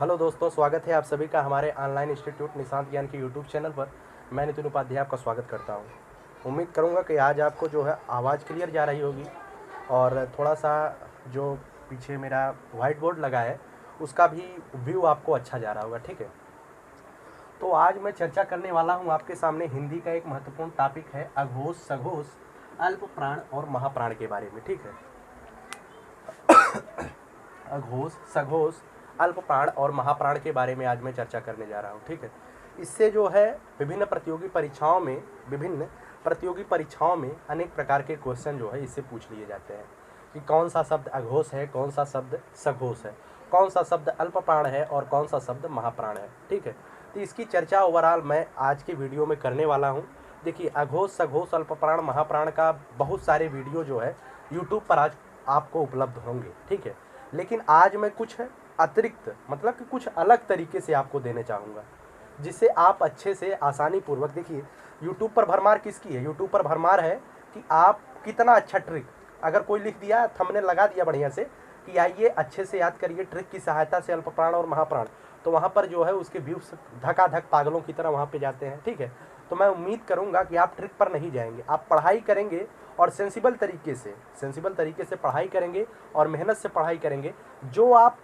Hello दोस्तों, स्वागत है आप सभी का हमारे ऑनलाइन इंस्टीट्यूट निशांत ज्ञान के यूट्यूब चैनल पर। मैं नितिन उपाध्याय आपका स्वागत करता हूं। उम्मीद करूंगा कि आज आपको जो है आवाज़ क्लियर जा रही होगी और थोड़ा सा जो पीछे मेरा वाइट बोर्ड लगा है उसका भी व्यू आपको अच्छा जा रहा होगा। ठीक है, तो आज मैं चर्चा करने वाला हूं आपके सामने हिंदी का एक महत्वपूर्ण टॉपिक है अघोष सघोष अल्प प्राण और महाप्राण के बारे में। ठीक है, अघोष सघोष अल्प प्राण और महाप्राण के बारे में आज मैं चर्चा करने जा रहा हूँ। ठीक है, इससे जो है विभिन्न प्रतियोगी परीक्षाओं में अनेक प्रकार के क्वेश्चन जो है इससे पूछ लिए जाते हैं कि कौन सा शब्द अघोष है, कौन सा शब्द सघोष है, कौन सा शब्द अल्प प्राण है और कौन सा शब्द महाप्राण है। ठीक है, तो इसकी चर्चा ओवरऑल मैं आज की वीडियो में करने वाला हूँ। देखिए, अघोष सघोष अल्प प्राण महाप्राण का बहुत सारे वीडियो जो है यूट्यूब पर आज आपको उपलब्ध होंगे। ठीक है, लेकिन आज मैं कुछ अतिरिक्त मतलब कि कुछ अलग तरीके से आपको देने चाहूँगा जिससे आप अच्छे से आसानी पूर्वक देखिए। यूट्यूब पर भरमार किसकी है? यूट्यूब पर भरमार है कि आप कितना अच्छा ट्रिक, अगर कोई लिख दिया थंबनेल लगा दिया बढ़िया से कि आइए अच्छे से याद करिए ट्रिक की सहायता से अल्प प्राण और महाप्राण, तो वहाँ पर जो है उसके व्यूज धकाधक पागलों की तरह वहाँ पे जाते हैं। ठीक है, तो मैं उम्मीद करूँगा कि आप ट्रिक पर नहीं जाएंगे, आप पढ़ाई करेंगे और सेंसिबल तरीके से पढ़ाई करेंगे और मेहनत से पढ़ाई करेंगे। जो आप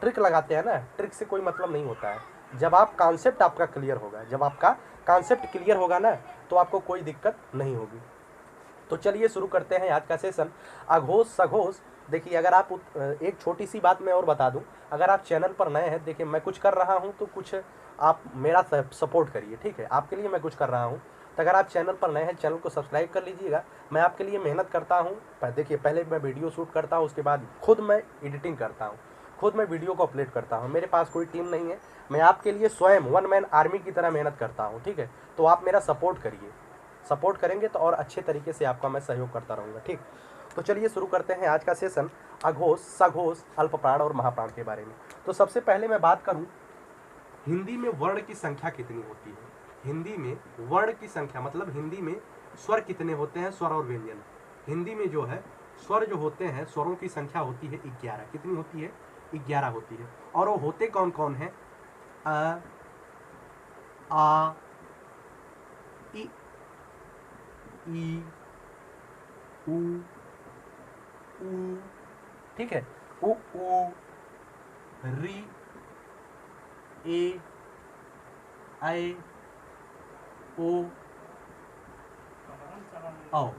ट्रिक लगाते हैं ना, ट्रिक से कोई मतलब नहीं होता है। जब आपका कॉन्सेप्ट क्लियर होगा ना, तो आपको कोई दिक्कत नहीं होगी। तो चलिए शुरू करते हैं आज का सेशन अघोष सघोष। देखिए, अगर आप एक छोटी सी बात मैं और बता दूं, अगर आप चैनल पर नए हैं, देखिए मैं कुछ कर रहा हूं तो कुछ आप मेरा सपोर्ट करिए। ठीक है, आपके लिए मैं कुछ कर रहा हूं, तो अगर आप चैनल पर नए हैं चैनल को सब्सक्राइब कर लीजिएगा। मैं आपके लिए मेहनत करता हूं। देखिए, पहले मैं वीडियो शूट करता हूं, उसके बाद खुद मैं एडिटिंग करता हूं, खुद मैं वीडियो को अपलोड करता हूं। मेरे पास कोई टीम नहीं है, मैं आपके लिए स्वयं वन मैन आर्मी की तरह मेहनत करता हूं। ठीक है, तो आप मेरा सपोर्ट करिए, सपोर्ट करेंगे तो और अच्छे तरीके से आपका मैं सहयोग करता रहूँगा। ठीक, तो चलिए शुरू करते हैं आज का सेशन अघोष सघोष अल्प प्राण और महाप्राण के बारे में। तो सबसे पहले मैं बात करूं, हिंदी में वर्ण की संख्या कितनी होती है? हिंदी में वर्ण की संख्या मतलब हिंदी में स्वर कितने होते हैं, स्वर और व्यंजन। हिंदी में जो है स्वर जो होते हैं, स्वरों की संख्या होती है 11। कितनी होती है? 11 होती है। और वो होते कौन कौन है? अ, आ, इ, ई, उ, ऊ, ठीक है, उ, री, ए, ऐ, ओ, औ।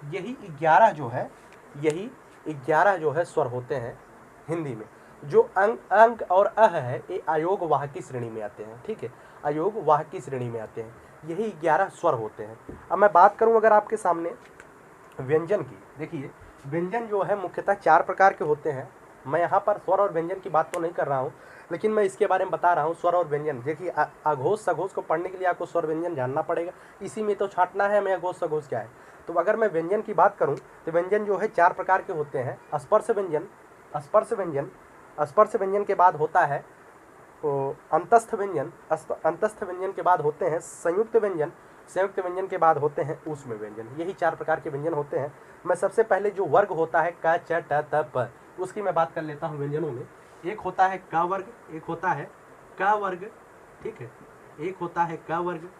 यही 11 जो है, यही 11 जो है स्वर होते हैं हिंदी में। जो अंक और अह है, ये अयोग वाह की श्रेणी में आते हैं। ठीक है, अयोग वाह की श्रेणी में आते हैं। यही 11 स्वर होते हैं। अब मैं बात करूं अगर आपके सामने व्यंजन की, देखिए व्यंजन जो है मुख्यतः 4 प्रकार के होते हैं। मैं यहाँ पर स्वर और व्यंजन की बात तो नहीं कर रहा हूँ, लेकिन मैं इसके बारे में बता रहा हूँ स्वर और व्यंजन। देखिए, अघोष सघोष को पढ़ने के लिए आपको स्वर व्यंजन जानना पड़ेगा, इसी में तो छांटना है हमें अघोष सघोष क्या है। तो अगर मैं व्यंजन की बात करूँ तो व्यंजन जो है 4 प्रकार के होते हैं। स्पर्श व्यंजन, स्पर्श व्यंजन, स्पर्श व्यंजन के बाद होता है अंतस्थ व्यंजन, अंतस्थ व्यंजन के बाद होते हैं संयुक्त व्यंजन, संयुक्त व्यंजन के बाद होते हैं ऊष्म व्यंजन। यही 4 प्रकार के व्यंजन होते हैं। मैं सबसे पहले जो वर्ग होता है क च ट त प, उसकी मैं बात कर लेता हूँ व्यंजनों में। एक होता है क वर्ग, एक होता है क वर्ग, ठीक है, एक होता है क वर्ग,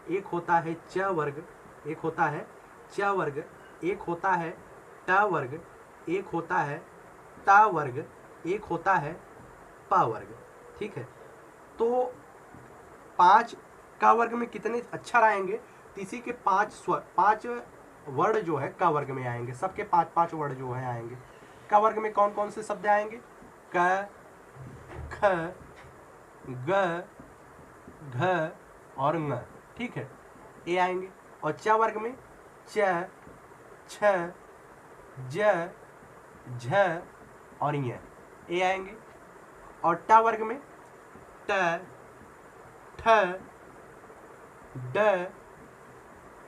एक होता है च वर्ग, एक होता है च वर्ग, एक होता है ट वर्ग, एक होता है ता वर्ग, एक होता है प वर्ग। ठीक है, तो 5 का वर्ग में कितने अक्षर आएंगे? इसी के 5 स्वर, 5 वर्ड जो है क वर्ग में आएंगे। सबके 5-5 वर्ड जो है आएंगे। क वर्ग में कौन कौन से शब्द आएंगे? क, ख, ग, घ और ng। ठीक है, ये आएंगे। और च वर्ग में च, छ, ज, झ और य, ये आएंगे। और ट वर्ग में ट, ठ, ड,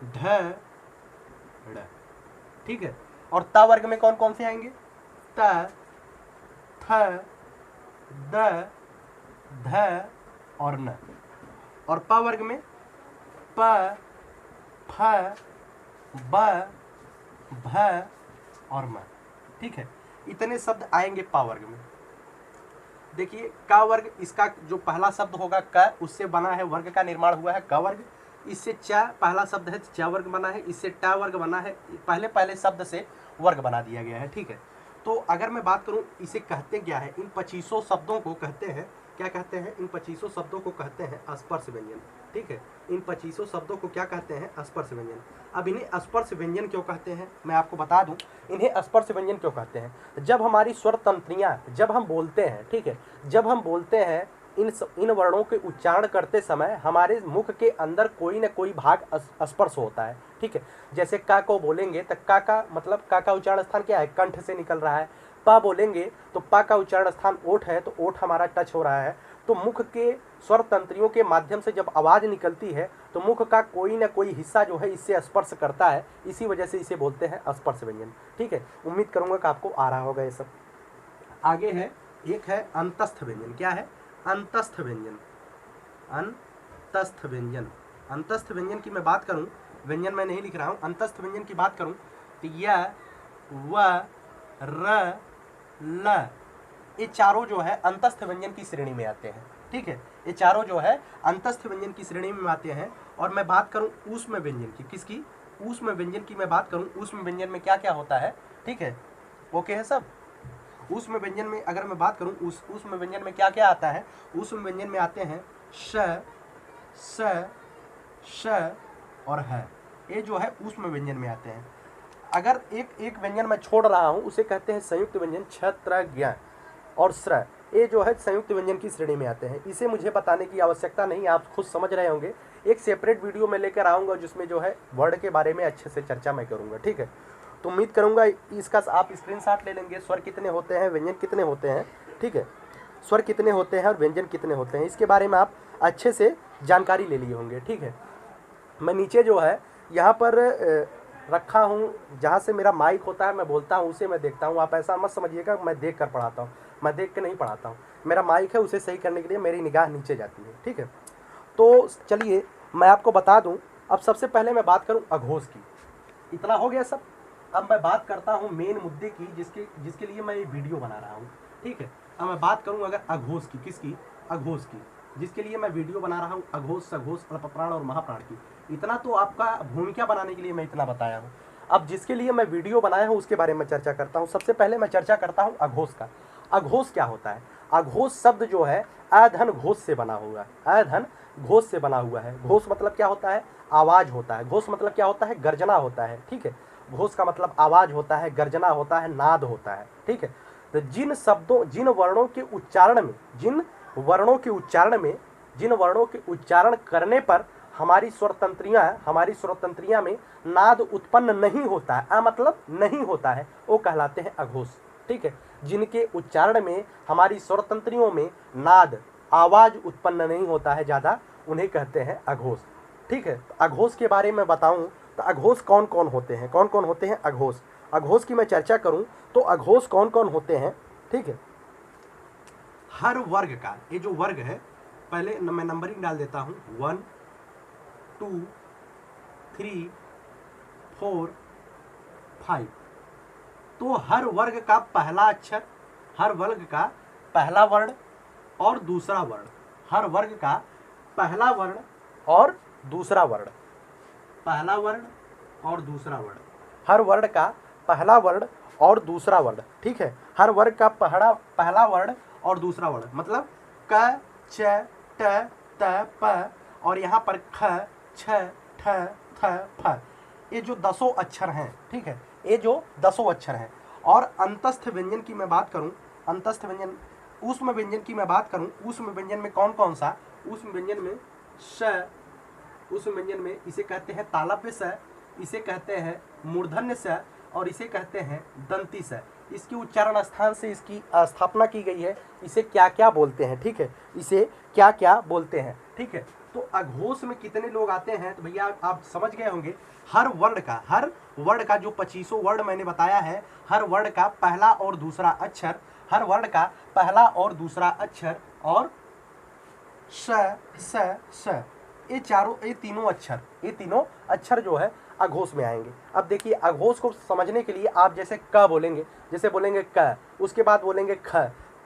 ढ, ड़। ठीक है, और ता वर्ग में कौन कौन से आएंगे? त, थ, द, ध और न। और प वर्ग में प, फ, ब, भ और म। ठीक है, इतने शब्द आएंगे प वर्ग में। देखिए क वर्ग, इसका जो पहला शब्द होगा क, उससे बना है वर्ग का निर्माण हुआ है क वर्ग। इससे च पहला शब्द है च वर्ग बना है, इससे ट वर्ग बना है, पहले पहले शब्द से वर्ग बना दिया गया है, ठीक है। तो अगर मैं बात करूं इसे कहते क्या है, इन 2500 शब्दों को कहते हैं, क्या कहते हैं, इन 2500 शब्दों को कहते हैं स्पर्श व्यंजन, ठीक है। इन 2500 शब्दों को क्या कहते हैं, स्पर्श व्यंजन। अब इन्हें स्पर्श व्यंजन क्यों कहते हैं, मैं आपको बता दूं इन्हें स्पर्श व्यंजन क्यों कहते हैं। जब हमारी स्वर तंत्रियां, जब हम बोलते हैं, ठीक है, जब हम बोलते हैं इन वर्णों के उच्चारण करते समय हमारे मुख के अंदर कोई न कोई भाग स्पर्श होता है, ठीक है। जैसे का को बोलेंगे तो का का मतलब का उच्चारण स्थान क्या है, कंठ से निकल रहा है। पा बोलेंगे तो पा का उच्चारण स्थान ओठ है, तो ओठ हमारा टच हो रहा है। तो मुख के स्वर तंत्रियों के माध्यम से जब आवाज़ निकलती है तो मुख का कोई ना कोई हिस्सा जो है इससे स्पर्श करता है, इसी वजह से इसे बोलते हैं स्पर्श व्यंजन, ठीक है। उम्मीद करूंगा कि आपको आ रहा होगा ये सब। आगे है, एक है अंतस्थ व्यंजन। क्या है, अंतस्थ व्यंजन। अंतस्थ व्यंजन, अंतस्थ व्यंजन की मैं बात करूं, व्यंजन मैं नहीं लिख रहा हूं, अंतस्थ व्यंजन की बात करूं तो य, व, र, ल, ये चारों जो है अंतस्थ व्यंजन की श्रेणी में आते हैं, ठीक है। ये चारों जो है अंतस्थ व्यंजन की श्रेणी में आते हैं। और मैं बात करूं ऊष्म व्यंजन की, किसकी, ऊष्म व्यंजन की मैं बात करूं, ऊष्म व्यंजन में क्या क्या होता है, ठीक है, ओके है सब। ऊष्म व्यंजन में अगर मैं बात करूं, ऊष्म व्यंजन में क्या क्या आता है, ऊष्म व्यंजन में आते हैं श, स, श और ह, ये जो है ऊष्म व्यंजन में आते हैं। अगर एक व्यंजन मैं छोड़ रहा हूं उसे कहते हैं संयुक्त व्यंजन, छ, त्र, ज्ञ और स्र, ये जो है संयुक्त व्यंजन की श्रेणी में आते हैं। इसे मुझे बताने की आवश्यकता नहीं, आप खुद समझ रहे होंगे। एक सेपरेट वीडियो में लेकर आऊँगा जिसमें जो है वर्ड के बारे में अच्छे से चर्चा मैं करूँगा, ठीक है। तो उम्मीद करूँगा इसका आप स्क्रीनशॉट ले लेंगे, स्वर कितने होते हैं, व्यंजन कितने होते हैं, ठीक है, स्वर कितने होते हैं और व्यंजन कितने होते हैं, इसके बारे में आप अच्छे से जानकारी ले लिए होंगे, ठीक है। मैं नीचे जो है यहाँ पर रखा हूँ, जहाँ से मेरा माइक होता है मैं बोलता हूँ उसे मैं देखता हूँ। आप ऐसा मत समझिएगा मैं देख कर पढ़ाता हूँ, मैं देख के नहीं पढ़ाता हूँ। मेरा माइक है, उसे सही करने के लिए मेरी निगाह नीचे जाती है, ठीक है। तो चलिए मैं आपको बता दूँ। अब सबसे पहले मैं बात करूँ अघोष की। इतना हो गया सब। अब मैं बात करता हूँ मेन मुद्दे की, जिसके लिए मैं ये वीडियो बना रहा हूँ, ठीक है। अब मैं बात करूँ अगर अघोष की, किसकी, अघोष की, जिसके लिए मैं वीडियो बना रहा हूँ, अघोष, सघोष, अल्पप्राण और महाप्राण की। इतना तो आपका भूमिका बनाने के लिए मैं इतना बताया हूँ। अब जिसके लिए मैं वीडियो बनाया हूँ उसके बारे में चर्चा करता हूँ। सबसे पहले मैं चर्चा करता हूँ अघोष का। अघोष क्या होता है, अघोष शब्द जो है अधन घोष से बना हुआ है, अधन घोष से बना हुआ है। घोष मतलब क्या होता है, आवाज होता है। घोष मतलब क्या होता है, गर्जना होता है, ठीक है। घोष का मतलब आवाज होता है, गर्जना होता है, नाद होता है, ठीक है। तो जिन शब्दों, जिन वर्णों के उच्चारण में, जिन वर्णों के उच्चारण करने पर हमारी स्वरतंत्रियां में नाद उत्पन्न नहीं होता है, मतलब नहीं होता है, वो कहलाते हैं अघोष, ठीक है। जिनके उच्चारण में हमारी स्वरतंत्रियों में नाद, आवाज उत्पन्न नहीं होता है ज़्यादा, उन्हें कहते हैं अघोष, ठीक है। तो अघोष के बारे में बताऊं तो अघोष कौन कौन होते हैं, कौन कौन होते हैं अघोष। अघोष की मैं चर्चा करूं तो अघोष कौन कौन होते हैं, ठीक है। हर वर्ग का, ये जो वर्ग है, पहले मैं नंबरिंग डाल देता हूं, 1 2 3 4 5। तो हर वर्ग का पहला अक्षर, हर वर्ग का पहला वर्ण और दूसरा वर्ण, हर वर्ग का पहला वर्ण और दूसरा वर्ण, पहला वर्ण और दूसरा वर्ण, हर वर्ण का पहला वर्ण और दूसरा वर्ण, ठीक है। हर वर्ग का पहला वर्ण और दूसरा वर्ण, मतलब क, च, ट, त, प और यहाँ पर ख, छ, ठ, थ, फ, ये जो 10 अक्षर हैं, ठीक है, ये जो 10 अक्षर हैं। और अंतस्थ व्यंजन की मैं बात करूं, अंतस्थ व्यंजन, ऊष्म व्यंजन की मैं बात करूं, ऊष्म व्यंजन में कौन कौन सा, ऊष्म व्यंजन में श, ऊष्म व्यंजन में इसे कहते हैं तालव्य स, इसे कहते हैं मूर्धन्य स और इसे कहते हैं दंती स। इसके उच्चारण स्थान से इसकी स्थापना की गई है। इसे क्या क्या बोलते हैं, ठीक है, इसे क्या क्या बोलते हैं, ठीक है। तो अघोष में कितने लोग आते हैं, तो भैया आप समझ गए होंगे। हर वर्ण का जो 2500 वर्ण मैंने बताया है, हर वर्ण का पहला और दूसरा अक्षर, हर वर्ण का पहला और दूसरा अक्षर और स, ये तीनों अक्षर जो है अघोष में आएंगे। अब देखिए अघोष को समझने के लिए आप जैसे क बोलेंगे, जैसे बोलेंगे क, उसके बाद बोलेंगे ख,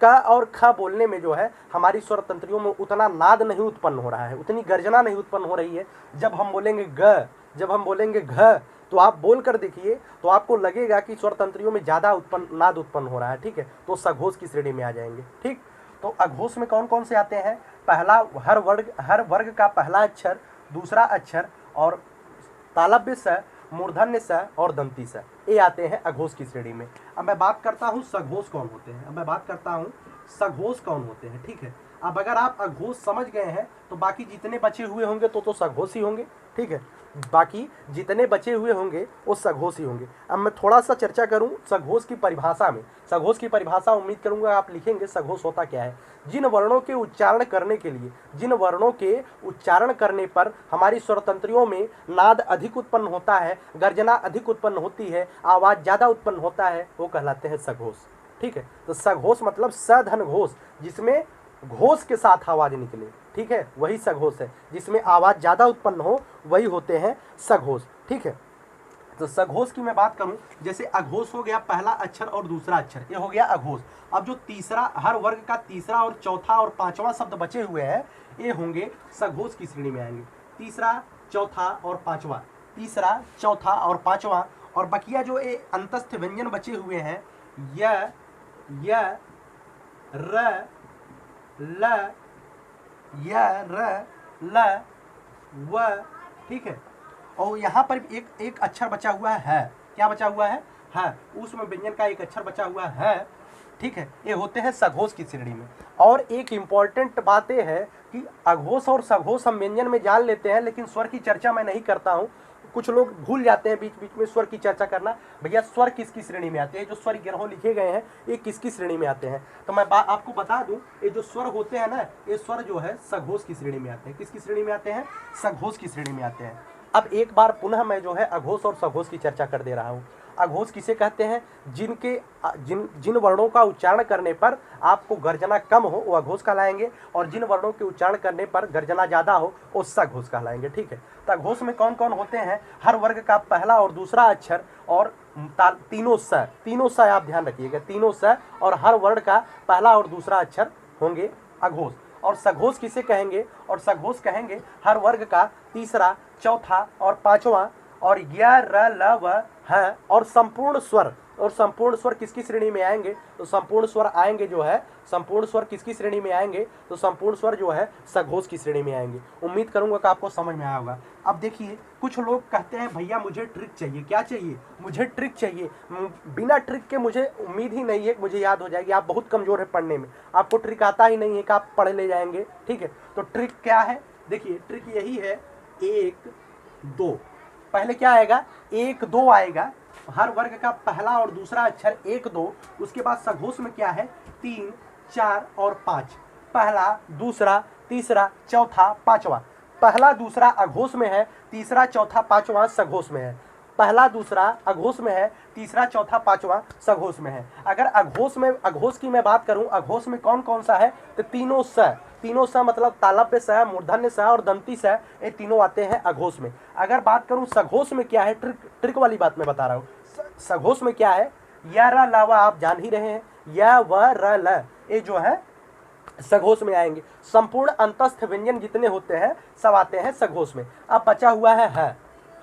क और ख बोलने में जो है हमारी स्वर तंत्रियों में उतना नाद नहीं उत्पन्न हो रहा है, उतनी गर्जना नहीं उत्पन्न हो रही है। जब हम बोलेंगे ग, जब हम बोलेंगे घ, तो आप बोल कर देखिए तो आपको लगेगा कि स्वर तंत्रियों में ज़्यादा नाद उत्पन्न हो रहा है, ठीक है। तो सघोष की श्रेणी में आ जाएंगे, ठीक। तो अघोष में कौन कौन से आते हैं? पहला, हर वर्ग का पहला अक्षर, दूसरा अक्षर और तालव्य स, मूर्धन्य स और दंती स, ये आते हैं अघोष की श्रेणी में। अब मैं बात करता हूँ सघोष कौन होते हैं, अब मैं बात करता हूँ सघोष कौन होते हैं, ठीक है। अब अगर आप अघोष समझ गए हैं तो बाकी जितने बचे हुए होंगे तो सघोष ही होंगे, ठीक है। बाकी जितने बचे हुए होंगे वो सघोष ही होंगे। अब मैं थोड़ा सा चर्चा करूं सघोष की परिभाषा में। सघोष की परिभाषा उम्मीद करूंगा आप लिखेंगे सघोष होता क्या है। जिन वर्णों के उच्चारण करने के लिए, जिन वर्णों के उच्चारण करने पर हमारी स्वरतंत्रियों में नाद अधिक उत्पन्न होता है, गर्जना अधिक उत्पन्न होती है, आवाज़ ज़्यादा उत्पन्न होता है, वो कहलाते हैं सघोष, ठीक है। तो सघोष मतलब सधन घोष, जिसमें घोष के साथ आवाज निकले, ठीक है, वही सघोष है। जिसमें आवाज ज्यादा उत्पन्न हो वही होते हैं सघोष, ठीक है। तो सघोष की मैं बात करूं, जैसे अघोष हो गया पहला अक्षर और दूसरा अक्षर, ये हो गया अघोष। अब जो तीसरा, हर वर्ग का तीसरा और चौथा और पांचवा शब्द बचे हुए हैं, ये होंगे सघोष की श्रेणी में आएंगे। तीसरा, चौथा और पांचवा, तीसरा, चौथा और पांचवा, और बकिया जो ये अंतस्थ व्यंजन बचे हुए हैं, य, र, ल, य, र, ल, व, ठीक है। और यहाँ पर एक अक्षर बचा हुआ है, क्या बचा हुआ है? उसमें व्यंजन का एक अक्षर बचा हुआ है, ठीक है। ये होते हैं सघोष की श्रेणी में। और एक इम्पॉर्टेंट बात यह है कि अघोष और सघोष हम व्यंजन में जान लेते हैं, लेकिन स्वर की चर्चा मैं नहीं करता हूँ। कुछ लोग भूल जाते हैं बीच बीच में स्वर की चर्चा करना। भैया स्वर किसकी श्रेणी में आते हैं? जो स्वर गिरोह लिखे गए हैं ये किसकी श्रेणी में आते हैं? तो मैं आपको बता दूं, ये जो स्वर होते हैं ना, ये स्वर जो है सघोष की श्रेणी में आते हैं। किसकी श्रेणी में आते हैं? सघोष की श्रेणी में आते हैं। अब एक बार पुनः मैं जो है अघोष और सघोष की चर्चा कर दे रहा हूँ। अघोष किसे कहते हैं? जिन वर्णों का उच्चारण करने पर आपको गर्जना कम हो वो अघोष कहलाएंगे, और जिन वर्णों के उच्चारण करने पर गर्जना ज़्यादा हो वो सघोष कहलाएंगे, ठीक है। तो अघोष में कौन कौन होते हैं? हर वर्ग का पहला और दूसरा अक्षर और तीनों स आप ध्यान रखिएगा, तीनों स और हर वर्ण का पहला और दूसरा अक्षर होंगे अघोष। और सघोष किसे कहेंगे? और सघोष कहेंगे हर वर्ग का तीसरा, चौथा और पांचवा, और य, र, ल, व, ह और संपूर्ण स्वर। और संपूर्ण स्वर किसकी श्रेणी में आएंगे? तो संपूर्ण स्वर आएंगे जो है, संपूर्ण स्वर किसकी श्रेणी में आएंगे? तो संपूर्ण स्वर जो है सघोष की श्रेणी में आएंगे। उम्मीद करूंगा कि आपको समझ में आया होगा। अब देखिए, कुछ लोग कहते हैं भैया मुझे ट्रिक चाहिए। क्या चाहिए? मुझे ट्रिक चाहिए। बिना ट्रिक के मुझे उम्मीद ही नहीं है कि मुझे याद हो जाएगी। आप बहुत कमजोर है पढ़ने में, आपको ट्रिक आता ही नहीं है कि आप पढ़ ले जाएंगे, ठीक है। तो ट्रिक क्या है? देखिए ट्रिक यही है, 1, 2। पहले क्या आएगा? 1, 2 आएगा। हर वर्ग का पहला और दूसरा अक्षर 1, 2। उसके बाद सघोष में क्या है? 3, 4 और 5। पहला, दूसरा, तीसरा, चौथा, पांचवा। पहला दूसरा अघोष में है, तीसरा चौथा पांचवा सघोष में है। पहला दूसरा अघोष में है, तीसरा चौथा पांचवा सघोष में है। अगर अघोष की मैं बात करूं, अघोष में कौन कौन सा है? तो तीनों स मतलब तालव्य स, मूर्धन्य स और दंती स, ये तीनों आते हैं अघोष में। अगर बात करूं सघोष में क्या है, ट्रिक वाली बात मैं बता रहा हूँ। सघोष में क्या है? य, र, ल, व आप जान ही रहे हैं, य, व, र, ल, ये जो है सघोष में आएंगे। संपूर्ण अंतस्थ व्यंजन जितने होते हैं सब आते हैं सघोष में। अब बचा हुआ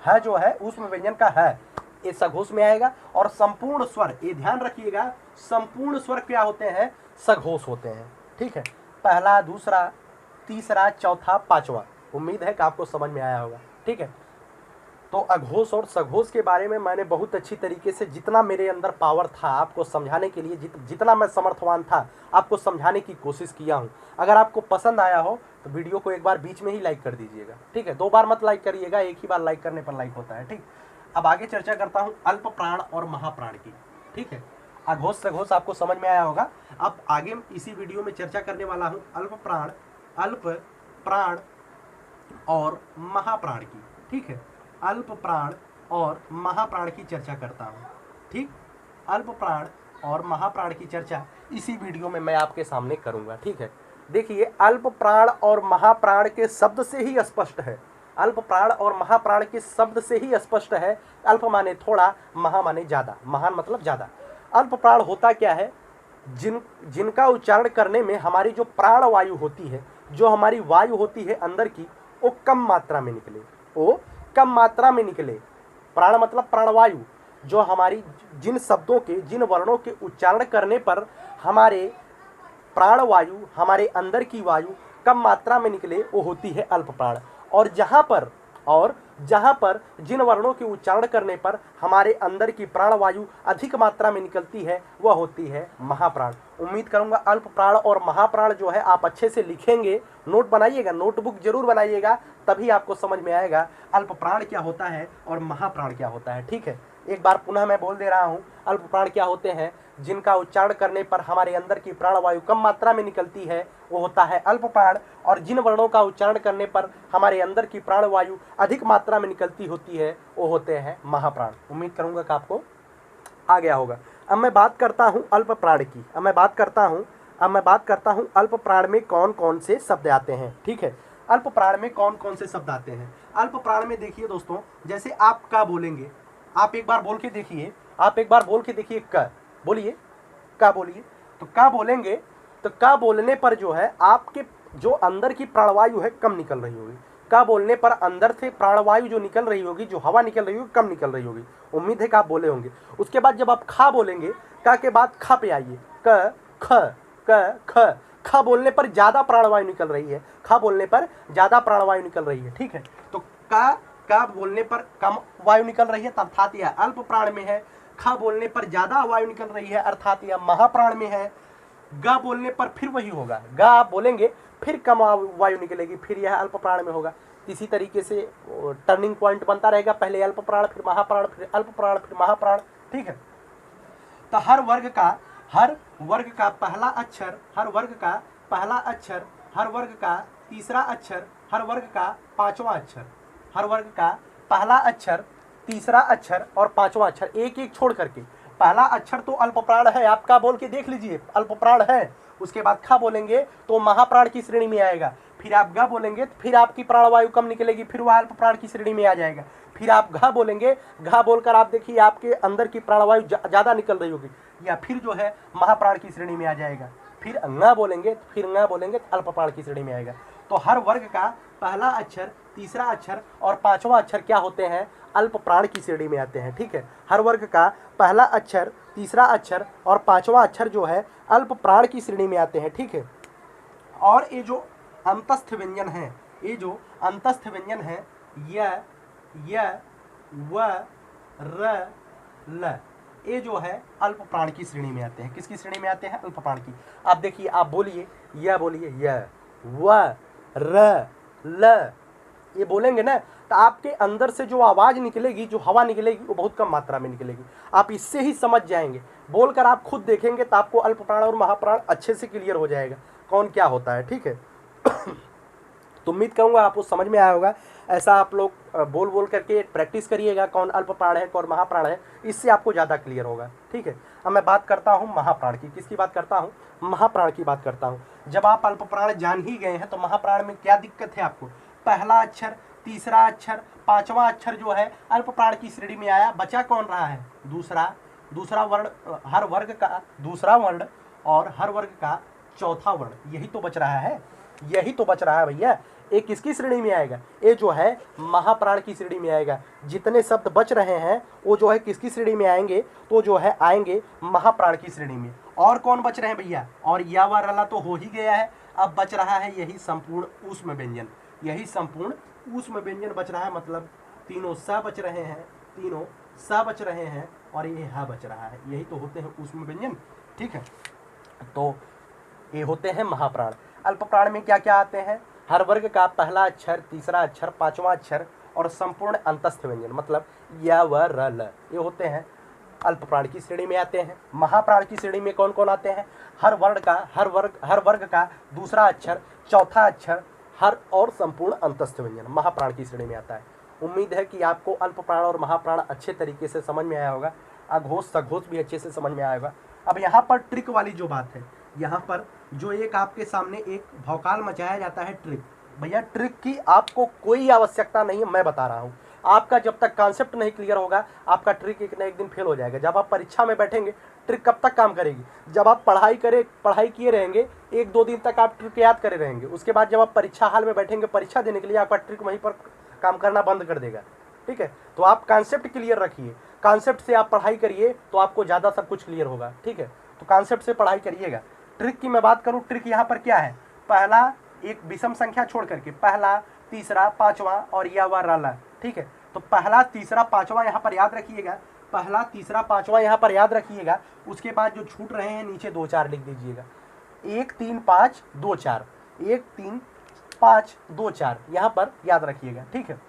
है जो है उसमें व्यंजन का है, ये सघोष में आएगा। और संपूर्ण स्वर, ये ध्यान रखिएगा, संपूर्ण स्वर क्या होते हैं? सघोष होते हैं, ठीक है। पहला, दूसरा, तीसरा, चौथा, पांचवा। उम्मीद है कि आपको समझ में आया होगा, ठीक है। तो अघोष और सघोष के बारे में मैंने बहुत अच्छी तरीके से, जितना मेरे अंदर पावर था आपको समझाने के लिए, जितना मैं समर्थवान था आपको समझाने की कोशिश किया हूँ। अगर आपको पसंद आया हो तो वीडियो को एक बार बीच में ही लाइक कर दीजिएगा, ठीक है। 2 बार मत लाइक करिएगा, एक ही बार लाइक करने पर लाइक होता है, ठीक। अब आगे चर्चा करता हूँ अल्प प्राण और महाप्राण की, ठीक है। अघोष सघोष आपको समझ में आया होगा। अब आगे इसी वीडियो में चर्चा करने वाला हूँ अल्प प्राण और महाप्राण की, ठीक है। अल्प प्राण और महाप्राण की चर्चा करता हूँ, ठीक। अल्प प्राण और महाप्राण की चर्चा इसी वीडियो में मैं आपके सामने करूँगा, ठीक है। देखिए अल्प प्राण और महाप्राण के शब्द से ही स्पष्ट है, अल्प प्राण और महाप्राण के शब्द से ही स्पष्ट है। अल्प माने थोड़ा, महा माने ज़्यादा, महान मतलब ज़्यादा। अल्प प्राण होता क्या है? जिनका उच्चारण करने में हमारी जो प्राण वायु होती है, जो हमारी वायु होती है अंदर की, वो कम मात्रा में निकले, वो कम मात्रा में निकले। प्राण मतलब प्राणवायु, जो हमारी जिन शब्दों के, जिन वर्णों के उच्चारण करने पर हमारे प्राण वायु, हमारे अंदर की वायु कम मात्रा में निकले, वो होती है अल्प प्राण। और जहाँ पर जिन वर्णों के उच्चारण करने पर हमारे अंदर की प्राण वायु अधिक मात्रा में निकलती है, वह होती है महाप्राण। उम्मीद करूंगा अल्प प्राण और महाप्राण जो है आप अच्छे से लिखेंगे, नोट बनाइएगा, नोटबुक जरूर बनाइएगा, तभी आपको समझ में आएगा अल्प प्राण क्या होता है और महाप्राण क्या होता है। ठीक है, एक बार पुनः मैं बोल दे रहा हूँ, अल्प प्राण क्या होते हैं? जिनका उच्चारण करने पर हमारे अंदर की प्राणवायु कम मात्रा में निकलती है, वो होता है अल्प प्राण। और जिन वर्णों का उच्चारण करने पर हमारे अंदर की प्राणवायु अधिक मात्रा में निकलती होती है, वो होते हैं महाप्राण। उम्मीद करूंगा कि आपको आ गया होगा। अब मैं बात करता हूँ अल्प प्राण की। अब मैं बात करता हूँ अल्प प्राण में कौन कौन से शब्द आते हैं। ठीक है, अल्प प्राण में कौन कौन से शब्द आते हैं? अल्प प्राण में देखिए दोस्तों, जैसे आप का बोलेंगे, आप एक बार बोल के देखिए, क बोलिए, का बोलिए, तो का बोलेंगे तो का बोलने पर जो है आपके जो अंदर की प्राणवायु है कम निकल रही होगी। का बोलने पर अंदर से प्राणवायु जो निकल रही होगी, जो हवा निकल रही होगी, कम निकल रही होगी। उम्मीद है कि आप बोले होंगे। उसके बाद जब आप खा बोलेंगे, का के बाद खा पे आइए, क ख क ख। खा बोलने पर ज्यादा प्राणवायु निकल रही है, खा बोलने पर ज्यादा प्राणवायु निकल रही है। ठीक है, तो का बोलने पर कम वायु निकल रही है, अर्थात यह अल्प प्राण में है। खा बोलने पर ज्यादा वायु निकल रही है, अर्थात यह महाप्राण में है। गा बोलने पर फिर वही होगा, गा आप बोलेंगे फिर कम वायु निकलेगी, फिर यह अल्प प्राण में होगा। इसी तरीके से टर्निंग पॉइंट बनता रहेगा, पहले अल्प प्राण, फिर महाप्राण, फिर अल्प प्राण, फिर महाप्राण। ठीक है, तो हर वर्ग का पहला अक्षर, हर वर्ग का पहला अक्षर, हर वर्ग का तीसरा अक्षर, हर वर्ग का पांचवा अक्षर, हर वर्ग का पहला अक्षर, तीसरा अक्षर और पांचवा अक्षर एक एक छोड़ करके। पहला अक्षर तो अल्प प्राण है, आपका बोल के देख लीजिए, अल्प प्राण है। उसके बाद खा बोलेंगे तो महाप्राण की श्रेणी में आएगा। फिर आप गा बोलेंगे तो फिर आपकी प्राणवायु कम निकलेगी, फिर वह अल्प प्राण की श्रेणी में आ जाएगा। फिर आप घा बोलेंगे, घा बोलकर आप देखिए आपके अंदर की प्राणवायु ज्यादा निकल रही होगी, या फिर जो है महाप्राण की श्रेणी में आ जाएगा। फिर अंगा बोलेंगे, फिर अंगा बोलेंगे तो अल्प प्राण की श्रेणी में आएगा। तो हर वर्ग का पहला अक्षर, तीसरा अक्षर और पांचवा अक्षर क्या होते हैं? अल्प प्राण की श्रेणी में आते हैं। ठीक है, हर वर्ग का पहला अक्षर, तीसरा अक्षर और पांचवा अक्षर जो है अल्प प्राण की श्रेणी में आते हैं। ठीक है, और ये जो अंतस्थ व्यंजन है, ये जो अंतस्थ व्यंजन है, य व र ल, ये जो है अल्प प्राण की श्रेणी में आते हैं। किसकी श्रेणी में आते हैं? अल्प प्राण की। आप देखिए, आप बोलिए, य बोलिए, य व र ल, ये बोलेंगे ना तो आपके अंदर से जो आवाज निकलेगी, जो हवा निकलेगी, वो बहुत कम मात्रा में निकलेगी। आप इससे ही समझ जाएंगे, बोलकर आप खुद देखेंगे तो आपको अल्प प्राण और महाप्राण अच्छे से क्लियर हो जाएगा कौन क्या होता है। ठीक है, तो उम्मीद करूंगा आपको समझ में आया होगा। ऐसा आप लोग बोल बोल करके प्रैक्टिस करिएगा, कौन अल्प प्राण है कौन महाप्राण है, इससे आपको ज़्यादा क्लियर होगा। ठीक है, अब मैं बात करता हूँ महाप्राण की। किसकी बात करता हूँ? महाप्राण की बात करता हूँ। जब आप अल्प प्राण जान ही गए हैं तो महाप्राण में क्या दिक्कत है आपको? पहला अक्षर, तीसरा अक्षर, पांचवा अक्षर जो है अल्प प्राण की श्रेणी में आया। बचा कौन रहा है? दूसरा वर्ण, हर वर्ग का दूसरा वर्ण और हर वर्ग का चौथा वर्ण, यही तो बच रहा है, यही तो बच रहा है भैया। ये किसकी श्रेणी में आएगा? ये जो है महाप्राण की श्रेणी में आएगा। जितने शब्द बच रहे हैं वो जो है किसकी श्रेणी में आएंगे? तो जो है आएंगे महाप्राण की श्रेणी में। और कौन बच रहे हैं भैया? और या व रला तो हो ही गया है, अब बच रहा है यही संपूर्ण ऊष्म व्यंजन, यही संपूर्ण ऊष्म व्यंजन बच रहा है। मतलब तीनों स बच रहे हैं, तीनों स बच रहे हैं और ये ह बच रहा है, यही तो होते हैं ऊष्म व्यंजन। ठीक है, तो ये होते हैं महाप्राण। अल्प प्राण में क्या क्या आते हैं? हर वर्ग का पहला अक्षर, तीसरा अक्षर, पांचवा अक्षर और संपूर्ण अंतस्थ व्यंजन, मतलब य व र ल, ये होते हैं अल्प प्राण की श्रेणी में आते हैं। महाप्राण की श्रेणी में कौन कौन आते हैं? हर वर्ग का दूसरा अक्षर, चौथा अक्षर, हर और संपूर्ण अंतस्थ व्यंजन महाप्राण की श्रेणी में आता है। उम्मीद है कि आपको अल्प प्राण और महाप्राण अच्छे तरीके से समझ में आया होगा, अघोष सघोष भी अच्छे से समझ में आया होगा। अब यहाँ पर ट्रिक वाली जो बात है, यहाँ पर जो एक आपके सामने एक भौकाल मचाया जाता है ट्रिक, भैया ट्रिक की आपको कोई आवश्यकता नहीं है, मैं बता रहा हूँ। आपका जब तक कॉन्सेप्ट नहीं क्लियर होगा आपका ट्रिक एक ना एक दिन फेल हो जाएगा। जब आप परीक्षा में बैठेंगे ट्रिक कब तक काम करेगी? जब आप पढ़ाई किए रहेंगे, 1-2 दिन तक आप ट्रिक याद करे रहेंगे, उसके बाद जब आप परीक्षा हाल में बैठेंगे परीक्षा देने के लिए, आपका ट्रिक वहीं पर काम करना बंद कर देगा। ठीक है, तो आप कॉन्सेप्ट क्लियर रखिए, कॉन्सेप्ट से आप पढ़ाई करिए तो आपको ज़्यादा सब कुछ क्लियर होगा। ठीक है, तो कॉन्सेप्ट से पढ़ाई करिएगा। ट्रिक की मैं बात करूँ, ट्रिक यहाँ पर क्या है? पहला एक विषम संख्या छोड़ करके पहला, तीसरा, पाँचवा और या व राला। ठीक है, तो पहला, तीसरा, पाँचवा यहाँ पर याद रखिएगा, पहला, तीसरा, पाँचवा यहाँ पर याद रखिएगा। उसके बाद जो छूट रहे हैं नीचे 2-4 लिख दीजिएगा। 1 3 5 2 4, 1 3 5 2 4 यहाँ पर याद रखिएगा। ठीक है,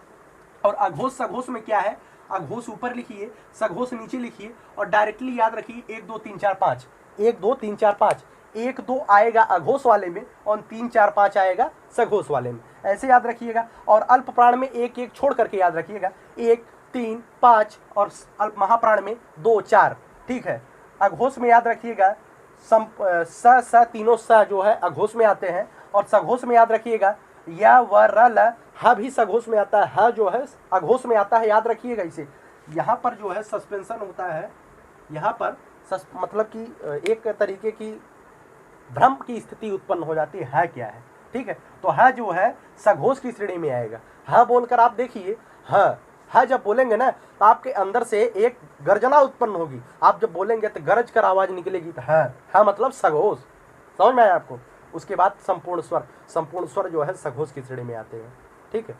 और अघोष सघोष में क्या है? अघोष ऊपर लिखिए, सघोष नीचे लिखिए और डायरेक्टली याद रखिए 1 2 3 4 5, 1 2 3 4 5। 1 2 आएगा अघोष वाले में और 3 4 5 आएगा सघोष वाले में, ऐसे याद रखिएगा। और अल्प प्राण में 1 1 छोड़ करके याद रखिएगा, 1 3 5 और अल्प महाप्राण में 2 4। ठीक है, अघोष में याद रखिएगा स तीनों स जो है अघोष में आते हैं, और सघोष में याद रखिएगा या व र ल, ह भी सघोष में आता है, ह जो है अघोष में आता है, याद रखिएगा इसे। यहाँ पर जो है सस्पेंशन होता है, यहाँ पर मतलब कि एक तरीके की भ्रम की स्थिति उत्पन्न हो जाती है क्या है। ठीक है, तो ह जो है सघोष की श्रेणी में आएगा। ह बोलकर आप देखिए, ह जब बोलेंगे ना तो आपके अंदर से एक गर्जना उत्पन्न होगी। आप जब बोलेंगे तो गरज कर आवाज निकलेगी, तो ह मतलब सघोष। समझ में आया आपको? उसके बाद संपूर्ण स्वर जो है सघोष की श्रेणी में आते हैं। ठीक है,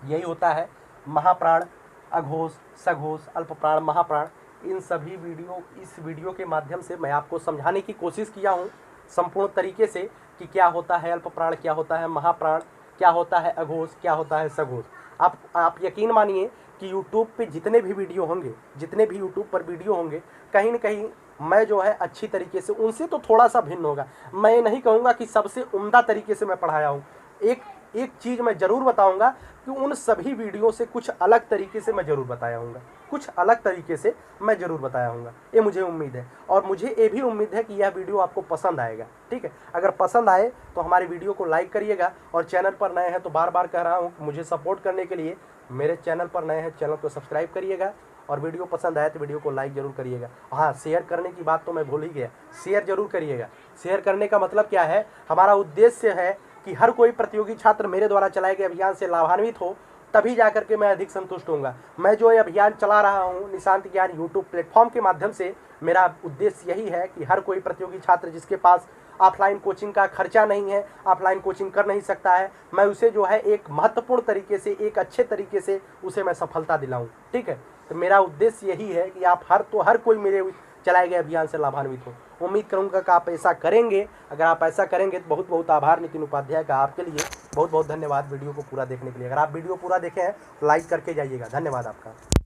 यही होता है महाप्राण, अघोष, सघोष, अल्प प्राण, महाप्राण। इस वीडियो के माध्यम से मैं आपको समझाने की कोशिश किया हूँ संपूर्ण तरीके से कि क्या होता है अल्प प्राण, क्या होता है महाप्राण, क्या होता है अघोष, क्या होता है सघोष। आप यकीन मानिए कि यूट्यूब पे जितने भी यूट्यूब पर वीडियो होंगे, कहीं न कहीं मैं जो है अच्छी तरीके से उनसे तो थोड़ा सा भिन्न होगा। मैं नहीं कहूँगा कि सबसे उम्दा तरीके से मैं पढ़ाया हूँ। एक चीज़ मैं ज़रूर बताऊँगा कि उन सभी वीडियो से कुछ अलग तरीके से मैं ज़रूर बताया हूँगा, कुछ अलग तरीके से मैं ज़रूर बताया हूँगा, ये मुझे उम्मीद है। और मुझे ये भी उम्मीद है कि यह वीडियो आपको पसंद आएगा। ठीक है, अगर पसंद आए तो हमारे वीडियो को लाइक करिएगा, और चैनल पर नए हैं तो बार बार कह रहा हूँ मुझे सपोर्ट करने के लिए मेरे चैनल पर नए हैं, चैनल को सब्सक्राइब करिएगा, और वीडियो पसंद आए तो वीडियो को लाइक ज़रूर करिएगा। हाँ, शेयर करने की बात तो मैं भूल ही गया, शेयर ज़रूर करिएगा। शेयर करने का मतलब क्या है? हमारा उद्देश्य है कि हर कोई प्रतियोगी छात्र मेरे द्वारा चलाए गए अभियान से लाभान्वित हो, तभी जाकर के मैं अधिक संतुष्ट होऊंगा। मैं जो ये अभियान चला रहा हूँ निशांत ज्ञान यूट्यूब प्लेटफॉर्म के माध्यम से, मेरा उद्देश्य यही है कि हर कोई प्रतियोगी छात्र जिसके पास ऑफलाइन कोचिंग का खर्चा नहीं है, ऑफलाइन कोचिंग कर नहीं सकता है, मैं उसे जो है एक महत्वपूर्ण तरीके से, एक अच्छे तरीके से उसे मैं सफलता दिलाऊँ। ठीक है, तो मेरा उद्देश्य यही है कि आप हर कोई मेरे चलाए गए अभियान से लाभान्वित हो। उम्मीद करूंगा कि आप ऐसा करेंगे। अगर आप ऐसा करेंगे तो बहुत बहुत आभार नितिन उपाध्याय का, आपके लिए बहुत बहुत धन्यवाद वीडियो को पूरा देखने के लिए। अगर आप वीडियो पूरा देखें हैं तो लाइक करके जाइएगा। धन्यवाद आपका।